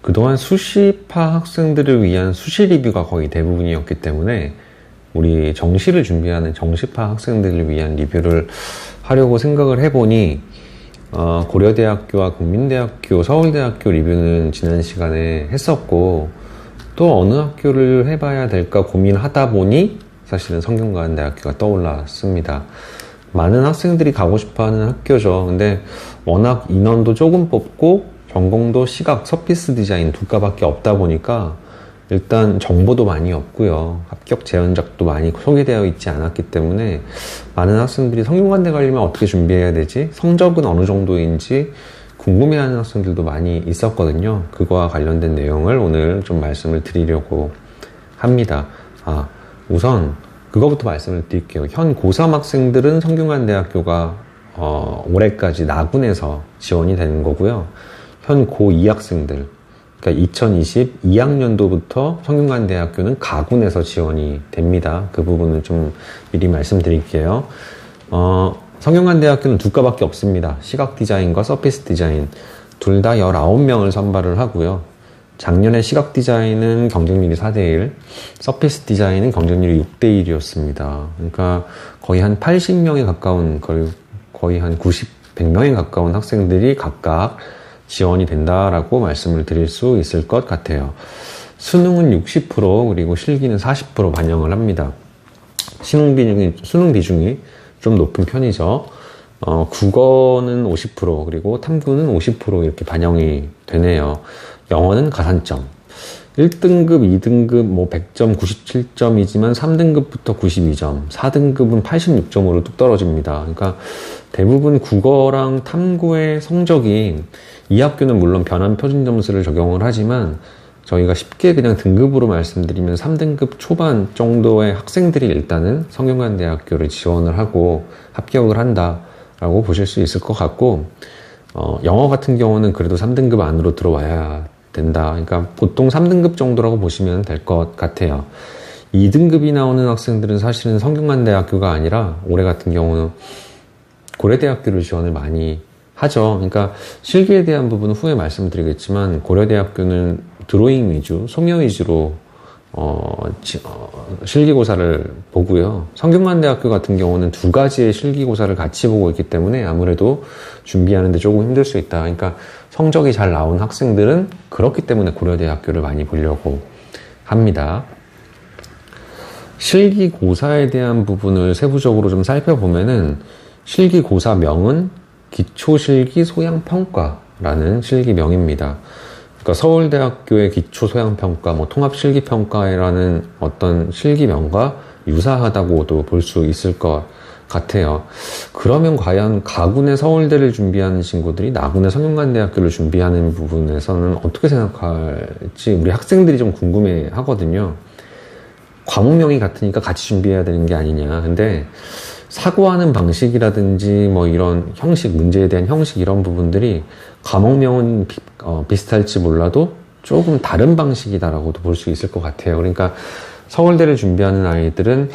그동안 수시파 학생들을 위한 수시 리뷰가 거의 대부분이었기 때문에 우리 정시를 준비하는 정시파 학생들을 위한 리뷰를 하려고 생각을 해보니 고려대학교와 국민대학교, 서울대학교 리뷰는 지난 시간에 했었고, 또 어느 학교를 해봐야 될까 고민하다 보니 사실은 성균관대학교가 떠올랐습니다. 많은 학생들이 가고 싶어하는 학교죠. 근데 워낙 인원도 조금 뽑고 전공도 시각, 서피스 디자인 두 과밖에 없다 보니까 일단 정보도 많이 없고요. 합격 제언작도 많이 소개되어 있지 않았기 때문에 많은 학생들이 성균관대 가려면 어떻게 준비해야 되지? 성적은 어느 정도인지 궁금해하는 학생들도 많이 있었거든요. 그거와 관련된 내용을 오늘 좀 말씀을 드리려고 합니다. 우선 그거부터 말씀을 드릴게요. 현 고3 학생들은 성균관대학교가 올해까지 나군에서 지원이 되는 거고요. 현 고2 학생들, 그러니까 2022학년도부터 성균관대학교는 가군에서 지원이 됩니다. 그 부분은 좀 미리 말씀드릴게요. 성균관대학교는 두 과밖에 없습니다. 시각 디자인과 서피스 디자인 둘 다 19명을 선발을 하고요. 작년에 시각 디자인은 경쟁률이 4대1, 서피스 디자인은 경쟁률이 6대1이었습니다. 그러니까 거의 한 80명에 가까운, 거의 한 100명에 가까운 학생들이 각각 지원이 된다라고 말씀을 드릴 수 있을 것 같아요. 수능은 60% 그리고 실기는 40% 반영을 합니다. 수능 비중이 좀 높은 편이죠. 국어는 50% 그리고 탐구는 50% 이렇게 반영이 되네요. 영어는 가산점. 1등급, 2등급 100점, 97점이지만 3등급부터 92점, 4등급은 86점으로 뚝 떨어집니다. 그러니까 대부분 국어랑 탐구의 성적이 이 학교는 물론 변환 표준 점수를 적용을 하지만 저희가 쉽게 그냥 등급으로 말씀드리면 3등급 초반 정도의 학생들이 일단은 성균관대학교를 지원을 하고 합격을 한다라고 보실 수 있을 것 같고, 영어 같은 경우는 그래도 3등급 안으로 들어와야 된다. 그러니까 보통 3등급 정도라고 보시면 될 것 같아요. 2등급이 나오는 학생들은 사실은 성균관대학교가 아니라 올해 같은 경우는 고려대학교를 지원을 많이 하죠. 그러니까 실기에 대한 부분은 후에 말씀드리겠지만 고려대학교는 드로잉 위주, 소묘 위주로 실기고사를 보고요. 성균관대학교 같은 경우는 두 가지의 실기고사를 같이 보고 있기 때문에 아무래도 준비하는데 조금 힘들 수 있다. 그러니까 성적이 잘 나온 학생들은 그렇기 때문에 고려대학교를 많이 보려고 합니다. 실기고사에 대한 부분을 세부적으로 좀 살펴보면은 실기고사명은 기초실기 소양평가라는 실기명입니다. 그러니까 서울대학교의 기초소양평가, 통합실기평가라는 어떤 실기명과 유사하다고도 볼 수 있을 것 같아요. 그러면 과연 가군의 서울대를 준비하는 친구들이 나군의 성균관대학교를 준비하는 부분에서는 어떻게 생각할지 우리 학생들이 좀 궁금해 하거든요. 과목명이 같으니까 같이 준비해야 되는 게 아니냐. 근데 사고하는 방식이라든지 이런 형식, 문제에 대한 형식 이런 부분들이 과목명은 비슷할지 몰라도 조금 다른 방식이다라고도 볼 수 있을 것 같아요. 그러니까 서울대를 준비하는 아이들은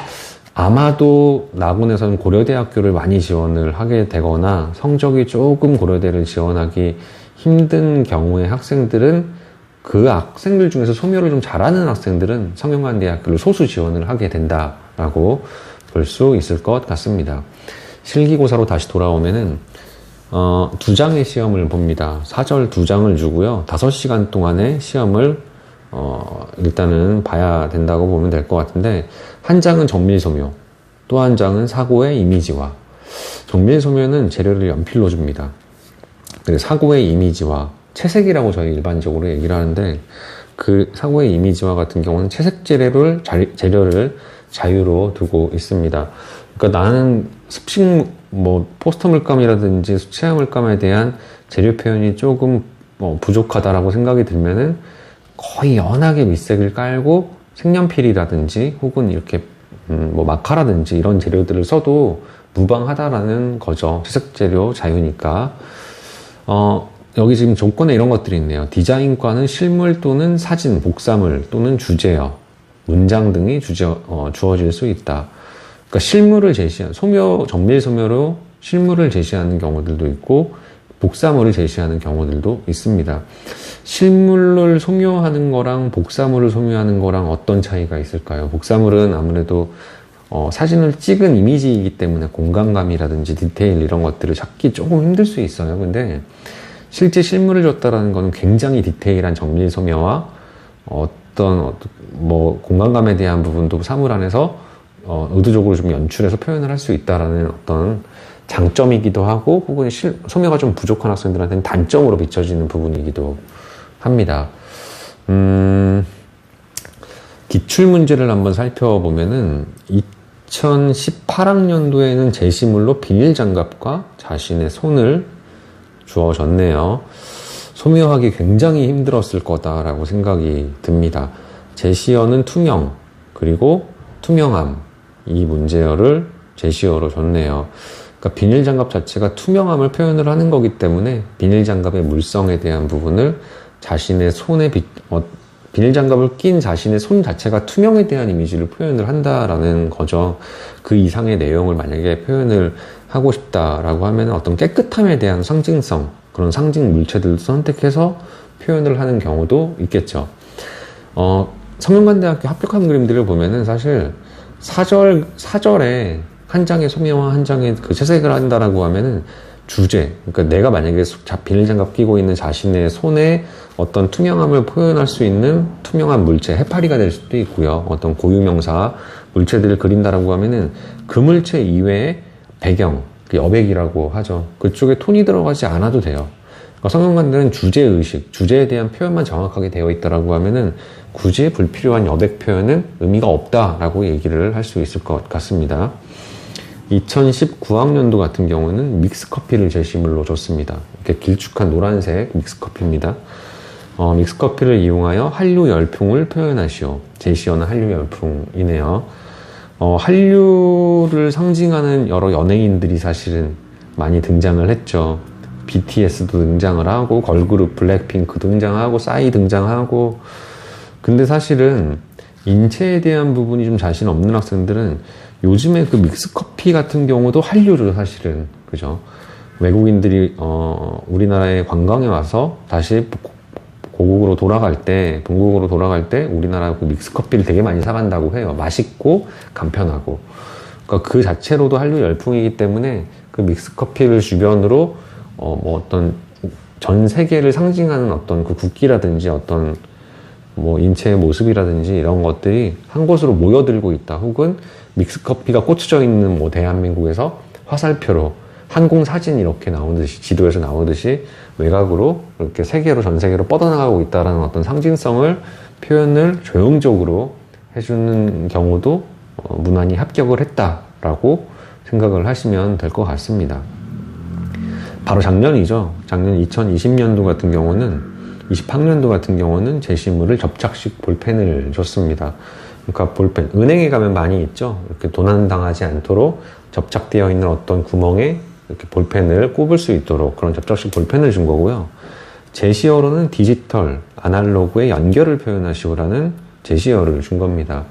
아마도 나군에서는 고려대학교를 많이 지원을 하게 되거나 성적이 조금 고려대를 지원하기 힘든 경우의 학생들은 그 학생들 중에서 소묘를 좀 잘하는 학생들은 성균관대학교를 소수 지원을 하게 된다라고 볼 수 있을 것 같습니다. 실기고사로 다시 돌아오면은 두 장의 시험을 봅니다. 사절 두 장을 주고요. 5시간 동안의 시험을 일단은 봐야 된다고 보면 될 것 같은데, 한 장은 정밀소묘, 또 한 장은 사고의 이미지화. 정밀소묘는 재료를 연필로 줍니다. 그리고 사고의 이미지화, 채색이라고 저희 일반적으로 얘기를 하는데, 그 사고의 이미지화 같은 경우는 채색 재료를 자유로 두고 있습니다. 그러니까 나는 습식 포스터 물감이라든지 수채화 물감에 대한 재료 표현이 조금 부족하다라고 생각이 들면은 거의 연하게 밑색을 깔고 색연필이라든지 혹은 이렇게 마카라든지 이런 재료들을 써도 무방하다라는 거죠. 채색 재료 자유니까. 여기 지금 조건에 이런 것들이 있네요. 디자인과는 실물 또는 사진, 복사물 또는 주제어, 문장 등이 주어질 수 있다. 그러니까 실물을 제시한, 정밀소묘로 실물을 제시하는 경우들도 있고, 복사물을 제시하는 경우들도 있습니다. 실물을 소묘하는 거랑 복사물을 소묘하는 거랑 어떤 차이가 있을까요? 복사물은 아무래도 사진을 찍은 이미지이기 때문에 공간감이라든지 디테일 이런 것들을 잡기 조금 힘들 수 있어요. 근데 실제 실물을 줬다라는 것은 굉장히 디테일한 정밀 소묘와 어떤 뭐 공간감에 대한 부분도 사물 안에서 의도적으로 좀 연출해서 표현을 할 수 있다라는 어떤 장점이기도 하고, 혹은 소묘가 좀 부족한 학생들한테는 단점으로 비춰지는 부분이기도 합니다. 기출문제를 한번 살펴보면은 2018학년도에는 제시물로 비닐장갑과 자신의 손을 주어졌네요. 소묘하기 굉장히 힘들었을 거다라고 생각이 듭니다. 제시어는 투명, 그리고 투명함, 이 문제어를 제시어로 줬네요. 그러니까 비닐장갑 자체가 투명함을 표현을 하는 거기 때문에 비닐장갑의 물성에 대한 부분을 자신의 손에 비닐장갑을 낀 자신의 손 자체가 투명에 대한 이미지를 표현을 한다라는 거죠. 그 이상의 내용을 만약에 표현을 하고 싶다라고 하면 어떤 깨끗함에 대한 상징성, 그런 상징 물체들도 선택해서 표현을 하는 경우도 있겠죠. 성균관대학교 합격한 그림들을 보면은 사실 사절에 한 장의 소묘와 한 장의 그 채색을 한다라고 하면은 주제, 그러니까 내가 만약에 비닐장갑 끼고 있는 자신의 손에 어떤 투명함을 표현할 수 있는 투명한 물체, 해파리가 될 수도 있고요. 어떤 고유명사 물체들을 그린다라고 하면은 그 물체 이외에 배경, 여백이라고 하죠. 그쪽에 톤이 들어가지 않아도 돼요. 그러니까 성균관대는 주제의식, 주제에 대한 표현만 정확하게 되어 있다라고 하면은 굳이 불필요한 여백 표현은 의미가 없다라고 얘기를 할 수 있을 것 같습니다. 2019학년도 같은 경우는 믹스커피를 제시물로 줬습니다. 이렇게 길쭉한 노란색 믹스커피입니다. 믹스커피를 이용하여 한류 열풍을 표현하시오. 제시어는 한류 열풍이네요. 한류를 상징하는 여러 연예인들이 사실은 많이 등장을 했죠. BTS도 등장을 하고, 걸그룹 블랙핑크 등장하고, 싸이 등장하고. 근데 사실은 인체에 대한 부분이 좀 자신 없는 학생들은 요즘에 그 믹스커피 같은 경우도 한류죠, 사실은. 그죠? 외국인들이, 우리나라에 관광에 와서 다시 고국으로 돌아갈 때, 본국으로 돌아갈 때 우리나라 그 믹스커피를 되게 많이 사간다고 해요. 맛있고 간편하고. 그러니까 그 자체로도 한류 열풍이기 때문에 그 믹스커피를 주변으로, 어떤 전 세계를 상징하는 어떤 그 국기라든지 어떤 뭐 인체의 모습이라든지 이런 것들이 한 곳으로 모여들고 있다. 혹은 믹스커피가 꽂혀져 있는 뭐 대한민국에서 화살표로 항공사진 이렇게 나오듯이, 지도에서 나오듯이 외곽으로 이렇게 세계로, 전 세계로 뻗어나가고 있다는 어떤 상징성을 표현을 조형적으로 해주는 경우도 무난히 합격을 했다라고 생각을 하시면 될 것 같습니다. 바로 작년이죠. 작년 2020년도 같은 경우는 20학년도 같은 경우는 제시물을 접착식 볼펜을 줬습니다. 그러니까 볼펜, 은행에 가면 많이 있죠. 이렇게 도난당하지 않도록 접착되어 있는 어떤 구멍에 이렇게 볼펜을 꼽을 수 있도록 그런 접착식 볼펜을 준 거고요. 제시어로는 디지털, 아날로그의 연결을 표현하시오라는 제시어를 준 겁니다.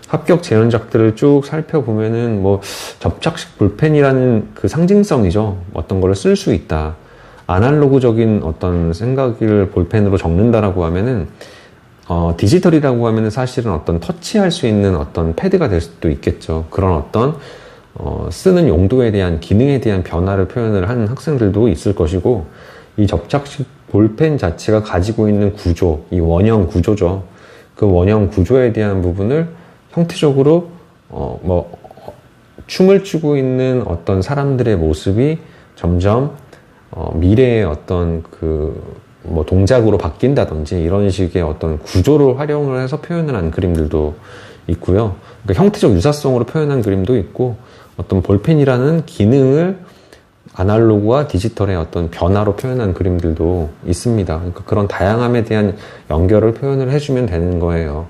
합격 재현작들을 쭉 살펴보면은 뭐 접착식 볼펜이라는 그 상징성이죠. 어떤 거를 쓸 수 있다. 아날로그적인 어떤 생각을 볼펜으로 적는다라고 하면은 디지털이라고 하면은 사실은 어떤 터치할 수 있는 어떤 패드가 될 수도 있겠죠. 그런 어떤 쓰는 용도에 대한, 기능에 대한 변화를 표현을 하는 학생들도 있을 것이고, 이 접착식 볼펜 자체가 가지고 있는 구조, 이 원형 구조죠. 그 원형 구조에 대한 부분을 형태적으로 춤을 추고 있는 어떤 사람들의 모습이 점점 미래의 어떤 뭐 동작으로 바뀐다든지 이런 식의 어떤 구조를 활용을 해서 표현을 한 그림들도 있고요. 그러니까 형태적 유사성으로 표현한 그림도 있고, 어떤 볼펜이라는 기능을 아날로그와 디지털의 어떤 변화로 표현한 그림들도 있습니다. 그러니까 그런 다양함에 대한 연결을 표현을 해주면 되는 거예요.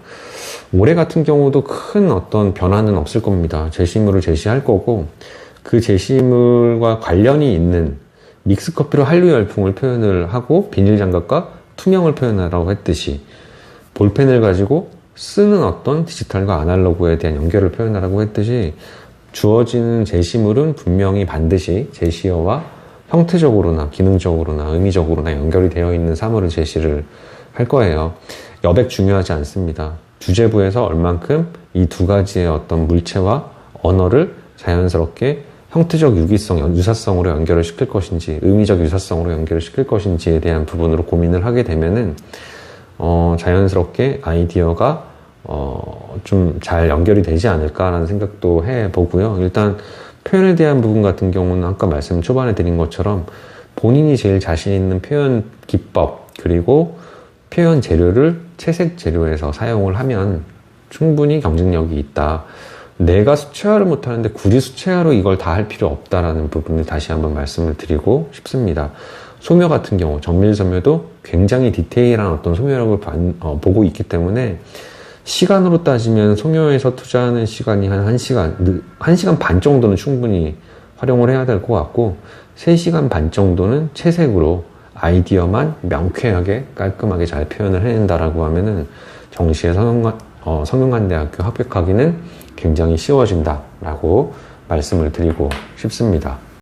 올해 같은 경우도 큰 어떤 변화는 없을 겁니다. 제시물을 제시할 거고, 그 제시물과 관련이 있는 믹스커피로 한류 열풍을 표현을 하고, 비닐장갑과 투명을 표현하라고 했듯이 볼펜을 가지고 쓰는 어떤 디지털과 아날로그에 대한 연결을 표현하라고 했듯이 주어지는 제시물은 분명히 반드시 제시어와 형태적으로나 기능적으로나 의미적으로나 연결이 되어 있는 사물을 제시를 할 거예요. 여백 중요하지 않습니다. 주제부에서 얼만큼 이 두 가지의 어떤 물체와 언어를 자연스럽게 형태적 유사성으로 연결을 시킬 것인지, 의미적 유사성으로 연결을 시킬 것인지에 대한 부분으로 고민을 하게 되면은, 자연스럽게 아이디어가, 좀 잘 연결이 되지 않을까라는 생각도 해보고요. 일단, 표현에 대한 부분 같은 경우는 아까 말씀 초반에 드린 것처럼 본인이 제일 자신 있는 표현 기법, 그리고 표현 재료를 채색 재료에서 사용을 하면 충분히 경쟁력이 있다. 내가 수채화를 못하는데 굳이 수채화로 이걸 다 할 필요 없다라는 부분을 다시 한번 말씀을 드리고 싶습니다. 소묘 같은 경우, 정밀소묘도 굉장히 디테일한 어떤 소묘력을 보고 있기 때문에 시간으로 따지면 소묘에서 투자하는 시간이 한 1시간 반 정도는 충분히 활용을 해야 될 것 같고 3시간 반 정도는 채색으로 아이디어만 명쾌하게 깔끔하게 잘 표현을 해낸다라고 하면은 정시에 성균관대학교 합격하기는 굉장히 쉬워진다라고 말씀을 드리고 싶습니다.